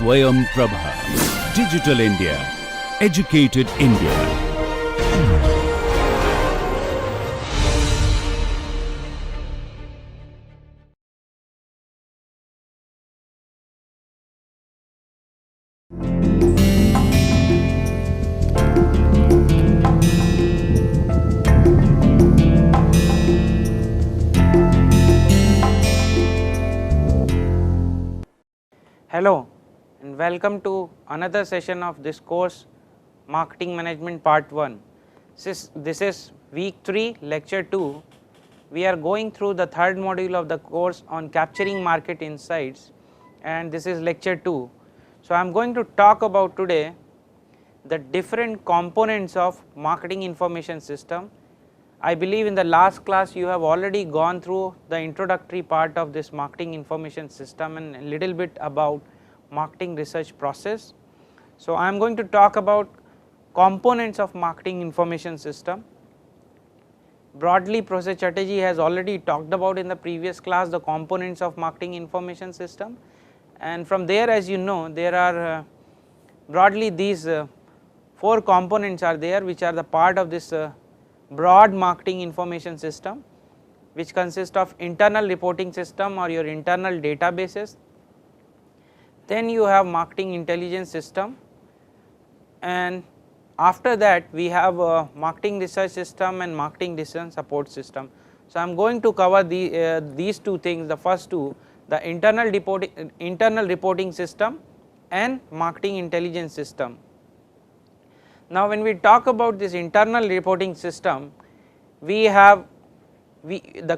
Swayam Prabha. Digital India. Educated India. Hello and welcome to another session of this course Marketing Management Part 1. This is week 3 lecture 2. We are going through the third module of the course on capturing market insights, and this is lecture 2. So, I am going to talk about today the different components of marketing information system. I believe in the last class you have already gone through the introductory part of this marketing information system and a little bit about marketing research process. So, I am going to talk about components of marketing information system. Broadly, Professor Chatterjee has already talked about in the previous class the components of marketing information system, and from there, as you know, there are broadly these 4 components are there which are the part of this broad marketing information system, which consists of internal reporting system or your internal databases. Then you have marketing intelligence system, and after that we have a marketing research system and marketing decision support system. So, I am going to cover these two things, the first two, the internal reporting system and marketing intelligence system. Now, when we talk about this internal reporting system, the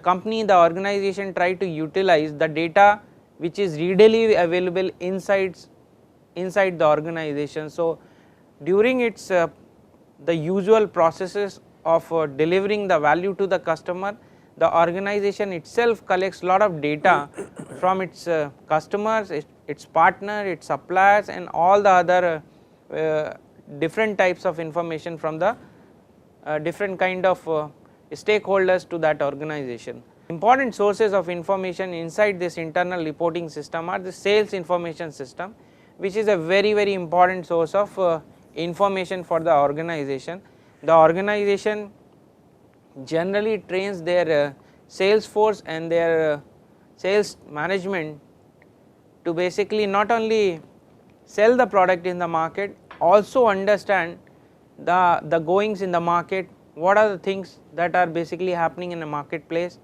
company, the organization try to utilize the data which is readily available inside the organization. So, during its the usual processes of delivering the value to the customer, the organization itself collects lot of data from its customers, its partner, its suppliers, and all the other different types of information from the different kind of stakeholders to that organization. Important sources of information inside this internal reporting system are the sales information system, which is a very important source of information for the organization. The organization generally trains their sales force and their sales management to basically not only sell the product in the market, also understand the goings in the market, what are the things that are basically happening in the marketplace,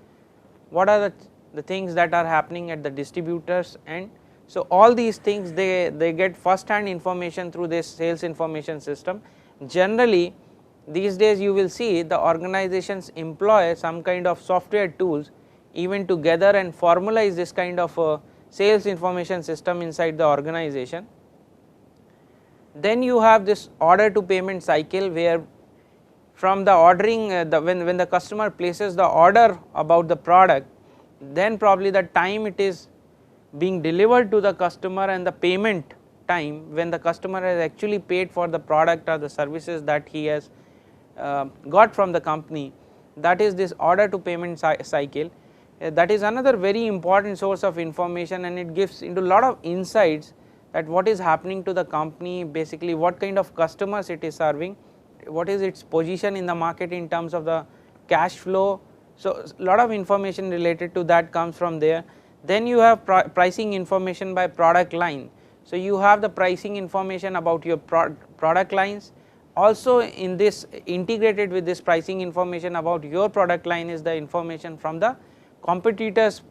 what are the things that are happening at the distributors end. So, all these things they get first hand information through this sales information system. Generally these days you will see the organizations employ some kind of software tools even together and formalize this kind of sales information system inside the organization. Then you have this order to payment cycle, where from the ordering when the customer places the order about the product, then probably the time it is being delivered to the customer and the payment time when the customer has actually paid for the product or the services that he has got from the company, that is this order to payment cycle. That is another very important source of information, and it gives into a lot of insights that what is happening to the company, basically what kind of customers it is serving, what is its position in the market in terms of the cash flow. So, a lot of information related to that comes from there. Then you have pricing information by product line. So, you have the pricing information about your product lines. Also in this, integrated with this pricing information about your product line, is the information from the competitors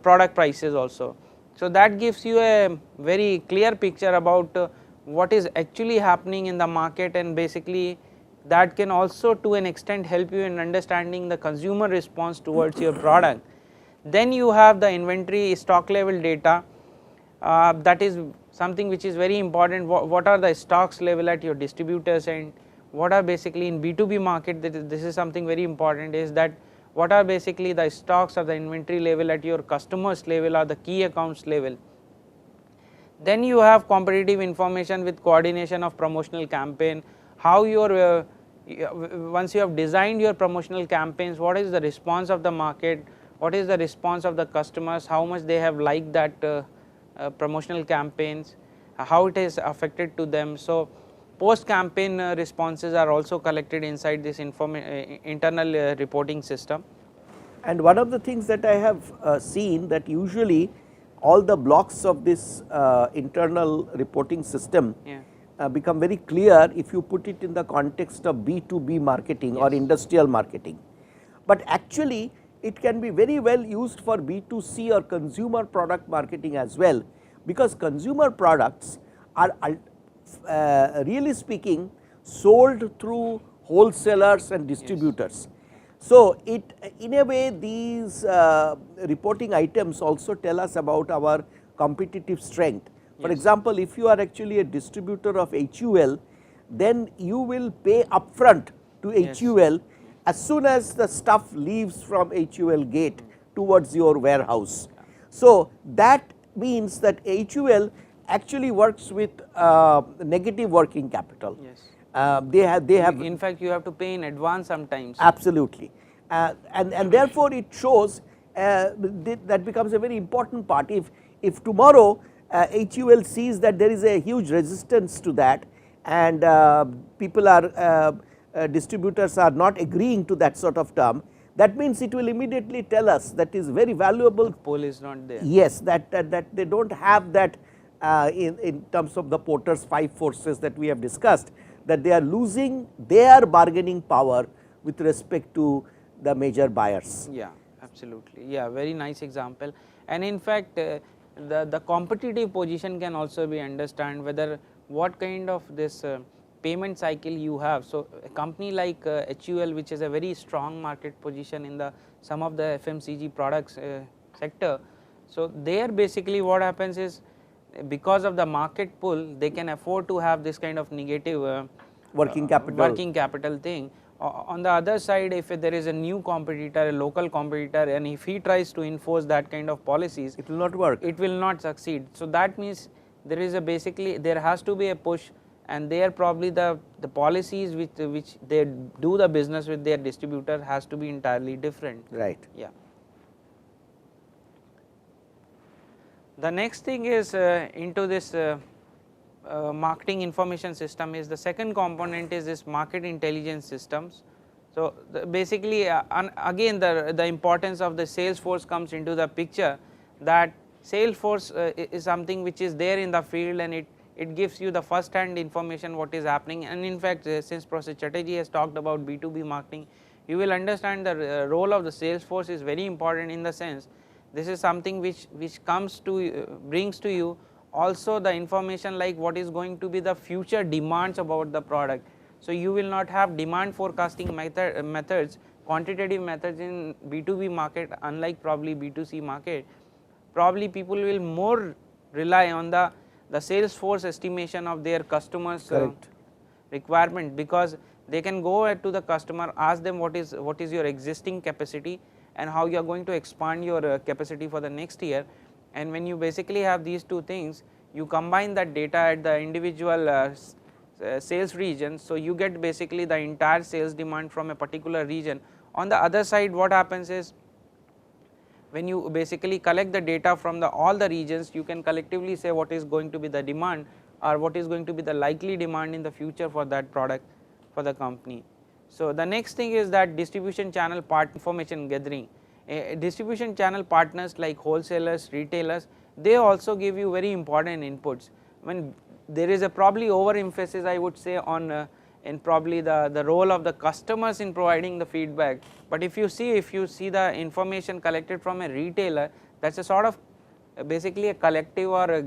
product prices also. So, that gives you a very clear picture about what is actually happening in the market, and basically that can also to an extent help you in understanding the consumer response towards your product. Then you have the inventory stock level data, that is something which is very important. What are the stocks level at your distributors, and what are basically in B2B market, this is something very important, is that what are basically the stocks or the inventory level at your customers level or the key accounts level. Then you have competitive information with coordination of promotional campaign, how your once you have designed your promotional campaigns, what is the response of the market, what is the response of the customers, how much they have liked that promotional campaigns. how it is affected to them. So post campaign responses are also collected inside this internal reporting system. And one of the things that I have seen, that usually all the blocks of this internal reporting system Yeah. become very clear if you put it in the context of B2B marketing or Yes. industrial marketing. But actually it can be very well used for B2C or consumer product marketing as well, because consumer products are really speaking sold through wholesalers and distributors. So it, in a way, these reporting items also tell us about our competitive strength. For example, if you are actually a distributor of HUL, then you will pay upfront to HUL as soon as the stuff leaves from HUL gate towards your warehouse. So that means that HUL actually works with negative working capital. Yes. They have In fact, you have to pay in advance sometimes. absolutely, and therefore it shows that becomes a very important part. If tomorrow HUL sees that there is a huge resistance to that, and people are distributors are not agreeing to that sort of term, that means it will immediately tell us that is very valuable. Pull is not there. Yes, that they do not have that in terms of the Porter's 5 forces that we have discussed, that they are losing their bargaining power with respect to the major buyers. Yeah, absolutely. Yeah, very nice example. And in fact, the competitive position can also be understand whether what kind of this payment cycle you have. So a company like HUL, which is a very strong market position in the some of the FMCG products sector. So there basically what happens is, because of the market pull, they can afford to have this kind of negative Working capital thing. On the other side, if there is a new competitor, a local competitor, and if he tries to enforce that kind of policies, it will not work. it will not succeed. So that means there is a basically there has to be a push, and there probably the policies which they do the business with their distributor has to be entirely different. Right. Yeah. The next thing is into this marketing information system is the second component is this market intelligence systems. So basically again the importance of the sales force comes into the picture, that sales force is something which is there in the field, and it gives you the first hand information what is happening. And in fact since Professor Chatterjee has talked about B2B marketing, you will understand the role of the sales force is very important, in the sense this is something which comes to brings to you also the information like what is going to be the future demands about the product. So you will not have demand forecasting methods, quantitative methods in B2B market, unlike probably B2C market. Probably people will more rely on the sales force estimation of their customers requirement, because they can go to the customer, ask them what is your existing capacity and how you are going to expand your capacity for the next year. And when you basically have these two things, you combine that data at the individual sales region, so you get basically the entire sales demand from a particular region. On the other side, what happens is, when you basically collect the data from all the regions, you can collectively say what is going to be the demand, or what is going to be the likely demand in the future for that product for the company. So the next thing is that distribution channel part information gathering. Distribution channel partners like wholesalers, retailers, they also give you very important inputs. When there is a probably overemphasis, I would say, on in probably the role of the customers in providing the feedback. But if you see the information collected from a retailer, that's a sort of basically a collective or a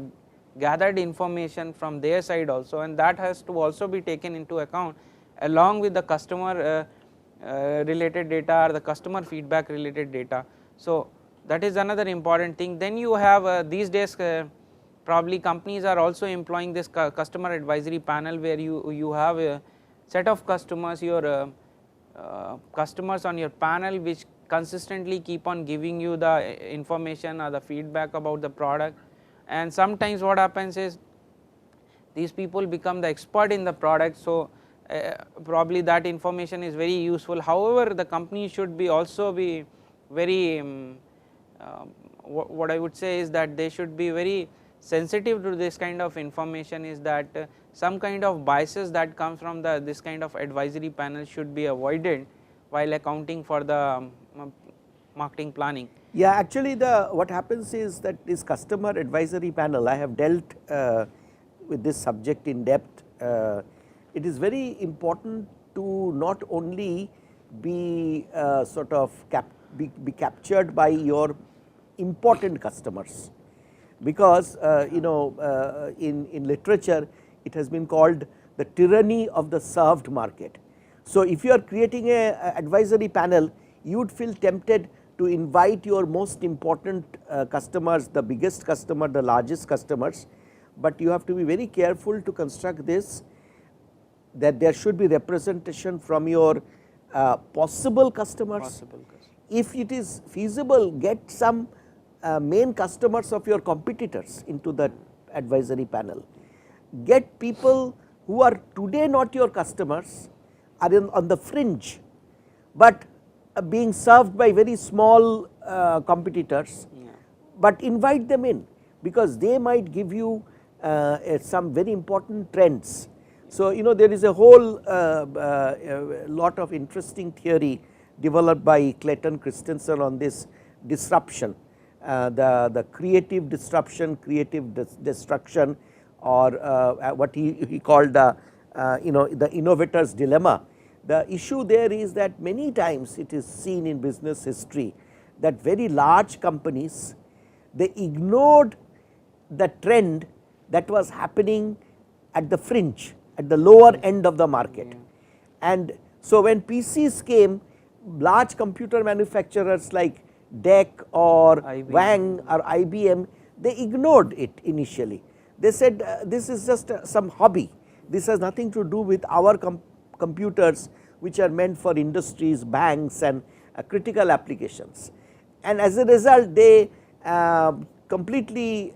gathered information from their side also, and that has to also be taken into account along with the customer related data or the customer feedback related data. So that is another important thing. Then you have these days probably companies are also employing this customer advisory panel, where you have a set of customers, your customers on your panel, which consistently keep on giving you the information or the feedback about the product. And sometimes what happens is, these people become the expert in the product, so probably that information is very useful. However, the company should be also be very what I would say is that they should be very sensitive to this kind of information is that some kind of biases that comes from this kind of advisory panel should be avoided while accounting for the marketing planning. Yeah, actually what happens is that this customer advisory panel, I have dealt with this subject in depth. It is very important to not only be sort of be captured by your important customers, because in literature it has been called the tyranny of the served market. So, if you are creating a advisory panel, you would feel tempted to invite your most important customers, the biggest customer, the largest customers, but you have to be very careful to construct this, that there should be representation from your possible customers. If it is feasible, get some main customers of your competitors into the advisory panel. Get people who are today not your customers, are on the fringe, but being served by very small competitors, but invite them in, because they might give you some very important trends. So, there is a whole lot of interesting theory developed by Clayton Christensen on this disruption, the creative disruption, creative destruction, or what he called the innovator's dilemma. The issue there is that many times it is seen in business history that very large companies, they ignored the trend that was happening at the fringe, at the lower end of the market. And so, when PCs came, large computer manufacturers like DEC or IBM. Wang or IBM, they ignored it initially. They said this is just some hobby, this has nothing to do with our computers, which are meant for industries, banks and critical applications. And as a result, they completely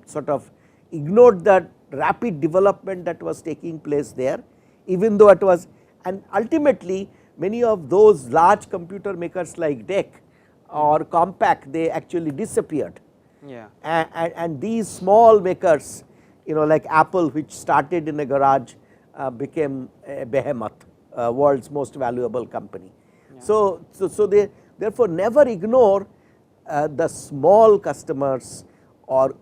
sort of ignored the rapid development that was taking place there, even though it was, and ultimately many of those large computer makers like DEC or Compaq, they actually disappeared. Yeah. And these small makers, like Apple, which started in a garage, became a behemoth, world's most valuable company. Yeah. So they therefore never ignore the small customers or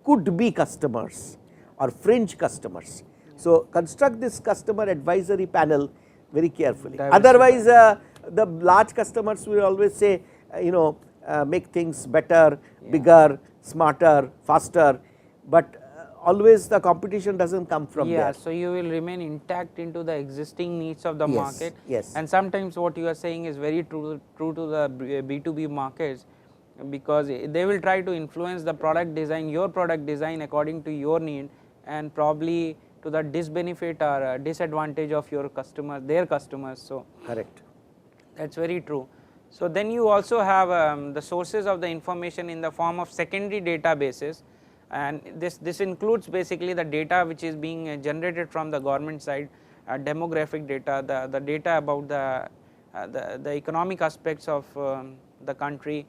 could be customers or fringe customers. Yeah. So construct this customer advisory panel very carefully. Otherwise, the large customers will always say, make things better, bigger, smarter, faster, but always the competition does not come from there. So you will remain intact into the existing needs of the market. Yes. And sometimes what you are saying is very true to the B2B markets, because they will try to influence the product design, your product design according to your need, and probably to the disbenefit or disadvantage of your customers, their customers. So correct, that is very true. So then you also have the sources of the information in the form of secondary databases, and this includes basically the data which is being generated from the government side, demographic data, the data about the economic aspects of the country.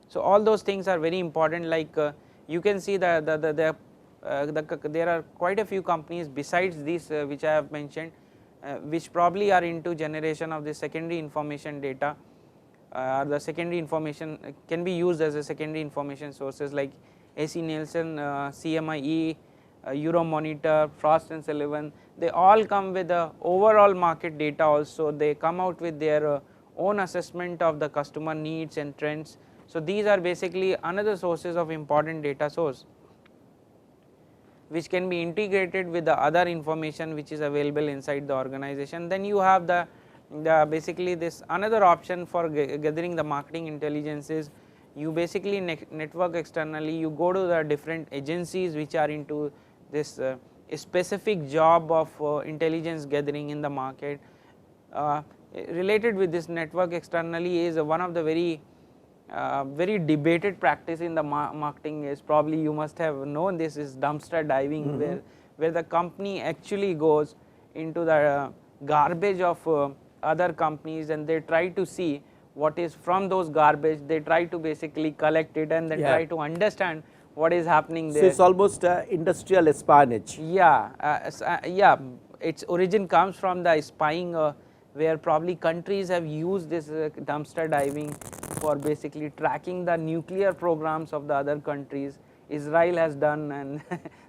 So all those things are very important. Like you can see that there are quite a few companies besides these which I have mentioned, which probably are into generation of the secondary information data, or the secondary information can be used as a secondary information sources like AC Nielsen, CMIE, Euromonitor, Frost and Sullivan. They all come with the overall market data also. They come out with their own assessment of the customer needs and trends. So these are basically another sources of important data source, which can be integrated with the other information which is available inside the organization. Then you have the basically this another option for gathering the marketing intelligence is you basically network externally. You go to the different agencies which are into this specific job of intelligence gathering in the market. Related with this network externally is one of the very debated practice in the marketing is, probably you must have known this, is dumpster diving, where the company actually goes into the garbage of other companies and they try to see what is from those garbage. They try to basically collect it and then try to understand what is happening So, there. it is almost industrial espionage. Yeah, yeah, its origin comes from the spying, where probably countries have used this dumpster diving for basically tracking the nuclear programs of the other countries. Israel has done, and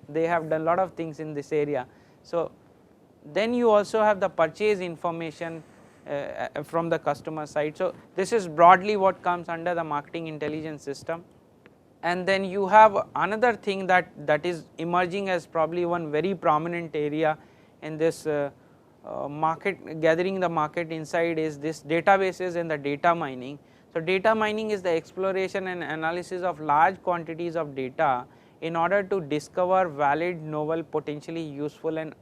they have done a lot of things in this area. So then you also have the purchase information from the customer side. So this is broadly what comes under the marketing intelligence system. And then you have another thing that is emerging as probably one very prominent area in this market, gathering the market inside, is this databases and the data mining. So data mining is the exploration and analysis of large quantities of data in order to discover valid, novel, potentially useful and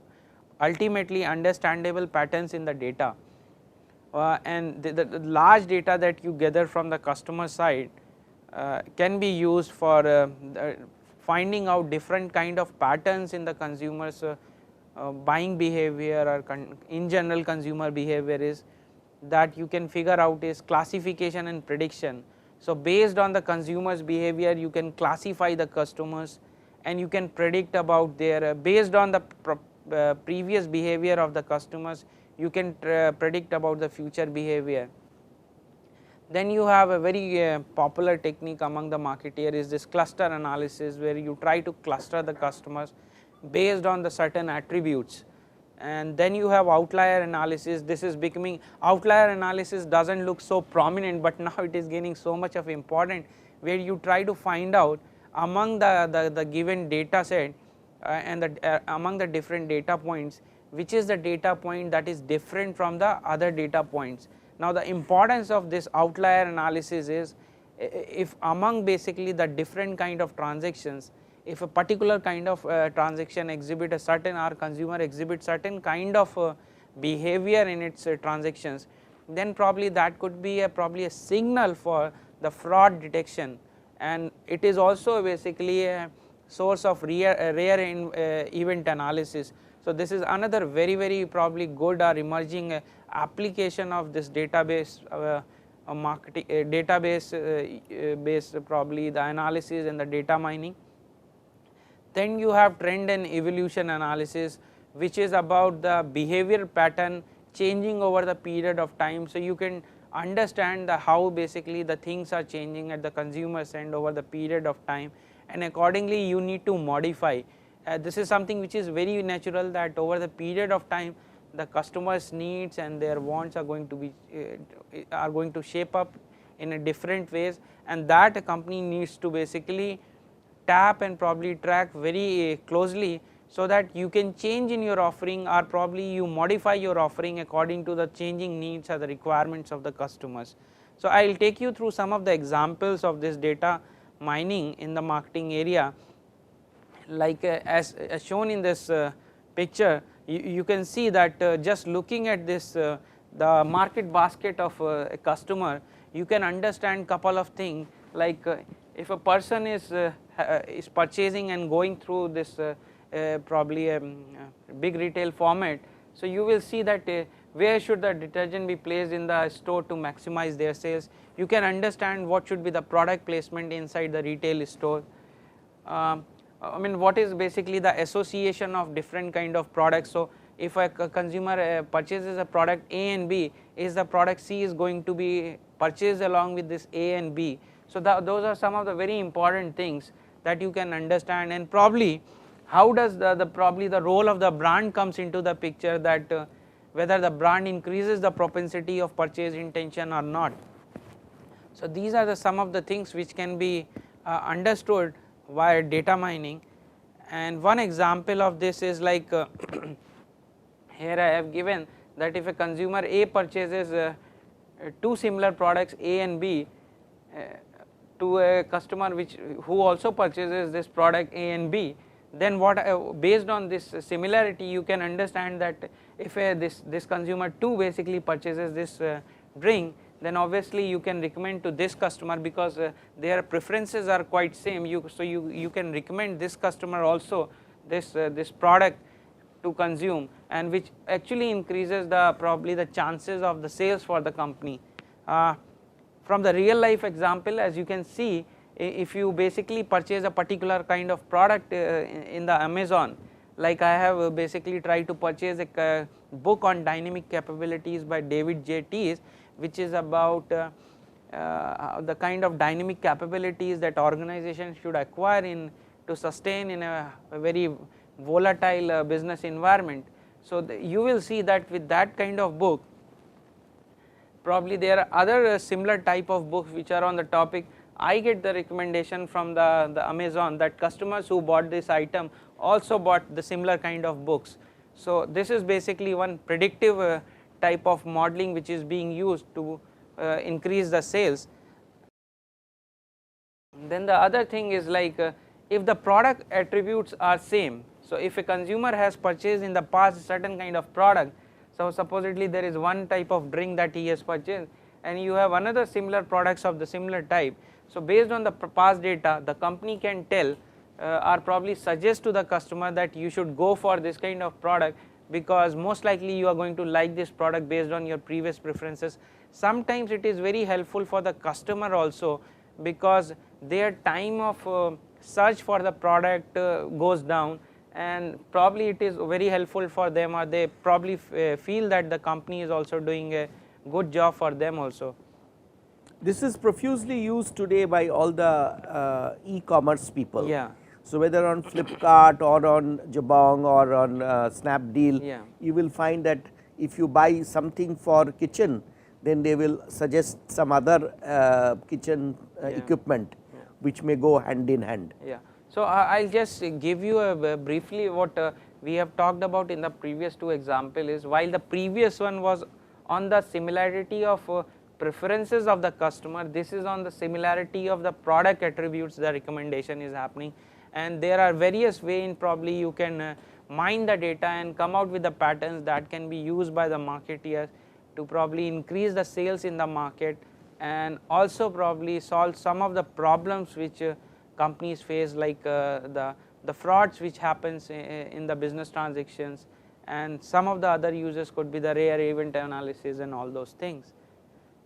ultimately understandable patterns in the data. And the large data that you gather from the customer side can be used for finding out different kind of patterns in the consumers buying behavior, or in general consumer behavior, is that you can figure out is classification and prediction. So based on the consumers behavior, you can classify the customers and you can predict about their based on the previous behavior of the customers, you can predict about the future behavior. Then you have a very popular technique among the marketeer is this cluster analysis, where you try to cluster the customers based on the certain attributes. And then you have outlier analysis. This is becoming, outlier analysis does not look so prominent, but now it is gaining so much of importance, where you try to find out among the given data set and among the different data points, which is the data point that is different from the other data points. Now the importance of this outlier analysis is, if among basically the different kind of transactions, if a particular kind of transaction exhibit a certain, or consumer exhibit certain kind of behavior in its transactions, then probably that could be probably a signal for the fraud detection, and it is also basically a source of rare event analysis. So this is another very probably good or emerging application of this database marketing database based probably the analysis and the data mining. Then you have trend and evolution analysis, which is about the behavior pattern changing over the period of time. So you can understand how basically the things are changing at the consumer's end over the period of time, and accordingly you need to modify. This is something which is very natural, that over the period of time the customers' needs and their wants are going to be shape up in a different ways, and that a company needs to basically tap and probably track very closely, so that you can change in your offering, or probably you modify your offering according to the changing needs or the requirements of the customers. So I will take you through some of the examples of this data mining in the marketing area. Like as shown in this picture, you can see that just looking at this the market basket of a customer, you can understand couple of things, like if a person is purchasing and going through this probably a big retail format, so you will see that where should the detergent be placed in the store to maximize their sales. You can understand what should be the product placement inside the retail store. I mean, what is basically the association of different kind of products. So if a consumer purchases a product A and B, is the product C is going to be purchased along with this A and B. So those are some of the very important things that you can understand, and probably how does probably the role of the brand comes into the picture, that whether the brand increases the propensity of purchase intention or not. So these are some of the things which can be understood via data mining. And one example of this is like here I have given that if a consumer A purchases two similar products A and B to a customer who also purchases this product A and B, then what based on this similarity you can understand that if this consumer 2 basically purchases this drink, then obviously you can recommend to this customer, because their preferences are quite same. So you can recommend this customer also this product to consume, and which actually increases probably the chances of the sales for the company. From the real life example, as you can see, if you basically purchase a particular kind of product in the Amazon, like I have basically tried to purchase a book on dynamic capabilities by David J. Tees, which is about the kind of dynamic capabilities that organizations should acquire in to sustain in a very volatile business environment. So you will see that with that kind of book, probably there are other similar type of books which are on the topic. I get the recommendation from the Amazon that customers who bought this item also bought the similar kind of books. So this is basically one predictive type of modeling which is being used to increase the sales. Then the other thing is like if the product attributes are same, so if a consumer has purchased in the past a certain kind of product, so supposedly there is one type of drink that he has purchased and you have another similar products of the similar type. So based on the past data, the company can tell or probably suggest to the customer that you should go for this kind of product because most likely you are going to like this product based on your previous preferences. Sometimes it is very helpful for the customer also because their time of search for the product goes down, and probably it is very helpful for them, or they probably feel that the company is also doing a good job for them also. This is profusely used today by all the e-commerce people. Yeah. So whether on Flipkart or on Jabong or on Snapdeal, Yeah. you will find that if you buy something for kitchen, then they will suggest some other kitchen equipment which may go hand in hand. Yeah. So I'll just give you a briefly what we have talked about in the previous two example is, while the previous one was on the similarity of preferences of the customer, this is on the similarity of the product attributes the recommendation is happening, and there are various way in probably you can mine the data and come out with the patterns that can be used by the marketeers to probably increase the sales in the market and also probably solve some of the problems which companies face, like the frauds which happens in the business transactions, and some of the other uses could be the rare event analysis and all those things.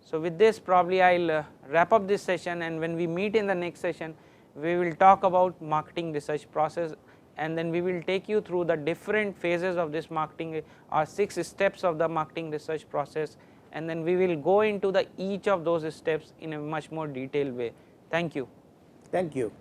So with this probably I'll wrap up this session, and when we meet in the next session we will talk about marketing research process, and then we will take you through the different phases of this marketing or 6 steps of the marketing research process, and then we will go into the each of those steps in a much more detailed way. Thank you. Thank you.